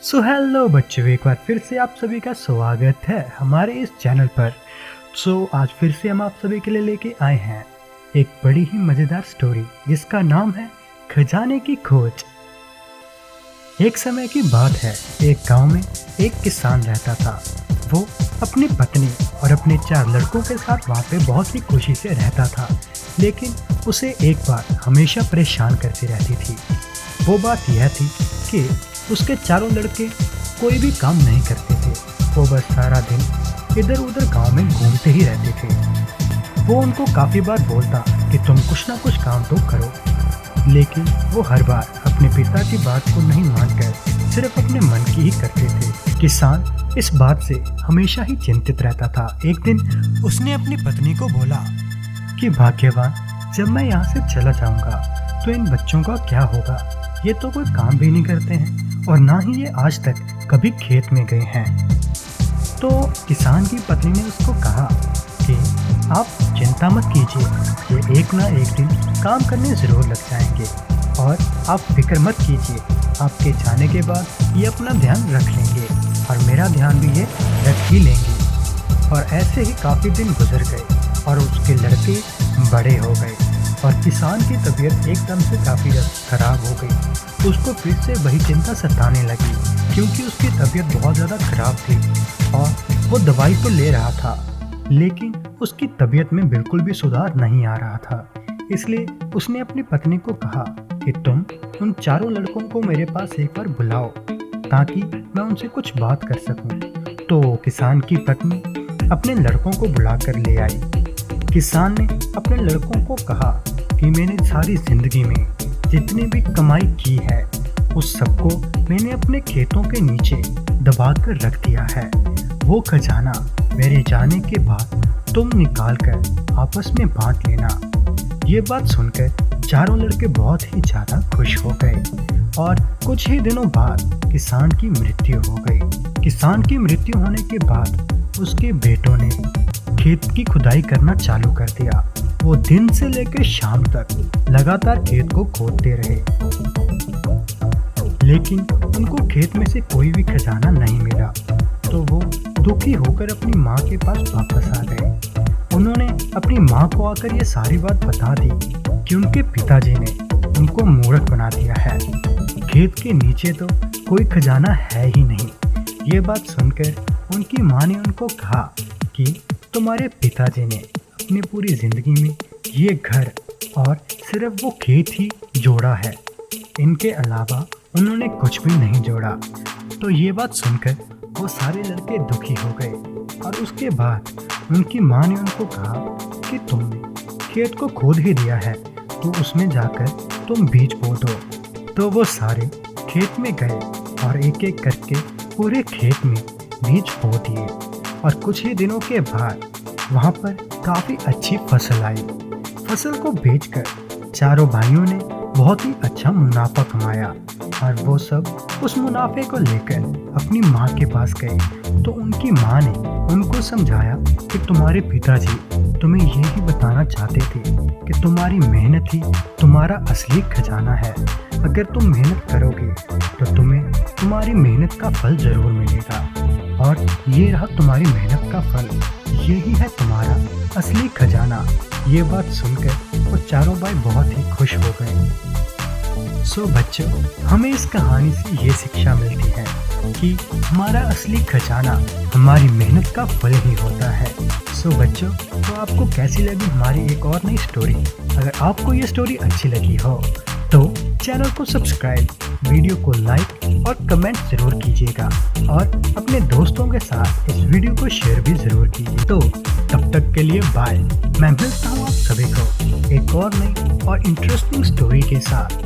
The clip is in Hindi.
हेलो बच्चों, एक बार फिर से आप सभी का स्वागत है हमारे इस चैनल पर। आज फिर से हम आप सभी के लिए लेके आए हैं एक बड़ी ही मज़ेदार स्टोरी जिसका नाम है खजाने की खोज। एक समय की बात है, एक गांव में एक किसान रहता था। वो अपनी पत्नी और अपने 4 लड़कों के साथ वहाँ पे बहुत ही खुशी से रहता था, लेकिन उसे एक बात हमेशा परेशान करती रहती थी। वो बात यह थी कि उसके चारों लड़के कोई भी काम नहीं करते थे। वो बस सारा दिन इधर उधर गांव में घूमते ही रहते थे। वो उनको काफ़ी बार बोलता कि तुम कुछ ना कुछ काम तो करो, लेकिन वो हर बार अपने पिता की बात को नहीं मानकर सिर्फ अपने मन की ही करते थे। किसान इस बात से हमेशा ही चिंतित रहता था। एक दिन उसने अपनी पत्नी को बोला कि भाग्यवान, जब मैं यहाँ से चला जाऊँगा तो इन बच्चों का क्या होगा? ये तो कोई काम भी नहीं करते हैं और ना ही ये आज तक कभी खेत में गए हैं। तो किसान की पत्नी ने उसको कहा कि आप चिंता मत कीजिए, ये एक ना एक दिन काम करने ज़रूर लग जाएंगे और आप फिक्र मत कीजिए, आपके जाने के बाद ये अपना ध्यान रख लेंगे और मेरा ध्यान भी ये रख ही लेंगे। और ऐसे ही काफ़ी दिन गुजर गए और उसके लड़के बड़े हो गए और किसान की तबीयत एकदम से काफ़ी ख़राब हो गई। उसको फिर से वही चिंता सताने लगी, क्योंकि उसकी तबीयत बहुत ज़्यादा ख़राब थी और वो दवाई तो ले रहा था, लेकिन उसकी तबीयत में बिल्कुल भी सुधार नहीं आ रहा था। इसलिए उसने अपनी पत्नी को कहा कि तुम उन चारों लड़कों को मेरे पास एक बार बुलाओ ताकि मैं उनसे कुछ बात कर सकूं। तो किसान की पत्नी अपने लड़कों को बुलाकर ले आई। किसान ने अपने लड़कों को कहा कि मैंने सारी ज़िंदगी में जितनी भी कमाई की है उस सबको मैंने अपने खेतों के नीचे दबा कर रख दिया है। वो खजाना मेरे जाने के बाद तुम निकाल कर आपस में बांट लेना। ये बात सुनकर चारों लड़के बहुत ही ज़्यादा खुश हो गए और कुछ ही दिनों बाद किसान की मृत्यु हो गई। किसान की मृत्यु होने के बाद उसके बेटों ने खेत की खुदाई करना चालू कर दिया। वो दिन से लेकर शाम तक लगातार खेत को खोदते रहे, लेकिन उनको खेत में से कोई भी खजाना नहीं मिला। तो वो दुखी होकर अपनी माँ के पास वापस आ गए। उन्होंने अपनी माँ को आकर ये सारी बात बता दी कि उनके पिताजी ने उनको मूर्ख बना दिया है। खेत के नीचे तो कोई खजाना है ही नहीं। ये बात सुनकर उनकी माँ ने उनको कहा कि तुम्हारे पिताजी ने अपनी पूरी ज़िंदगी में ये घर और सिर्फ वो खेत ही जोड़ा है, इनके अलावा उन्होंने कुछ भी नहीं जोड़ा। तो ये बात सुनकर वो सारे लड़के दुखी हो गए और उसके बाद उनकी माँ ने उनको कहा कि तुमने खेत को खोद ही दिया है तो उसमें जाकर तुम बीज बो दो। तो वो सारे खेत में गए और एक एक करके पूरे खेत में बीज बो दिए और कुछ ही दिनों के बाद वहाँ पर काफ़ी अच्छी फसल आई। फसल को बेचकर चारों भाइयों ने बहुत ही अच्छा मुनाफा कमाया और वो सब उस मुनाफे को लेकर अपनी माँ के पास गए। तो उनकी माँ ने उनको समझाया कि तुम्हारे पिताजी तुम्हें यही बताना चाहते थे कि तुम्हारी मेहनत ही तुम्हारा असली खजाना है। अगर तुम मेहनत करोगे तो तुम्हें तुम्हारी मेहनत का फल ज़रूर मिलेगा और ये रहा तुम्हारी मेहनत का फल, यही है तुम्हारा असली खजाना। ये बात सुनकर वो चारों भाई बहुत ही खुश हो गए। बच्चों, हमें इस कहानी से ये शिक्षा मिलती है कि हमारा असली खजाना हमारी मेहनत का फल ही होता है। बच्चों, तो आपको कैसी लगी हमारी एक और नई स्टोरी? अगर आपको ये स्टोरी अच्छी लगी हो तो चैनल को सब्सक्राइब, वीडियो को लाइक और कमेंट ज़रूर कीजिएगा और अपने दोस्तों के साथ इस वीडियो को शेयर भी ज़रूर कीजिए। तो तब तक के लिए बाय। मैं मिलता हूँ आप सभी को एक और नई और इंटरेस्टिंग स्टोरी के साथ।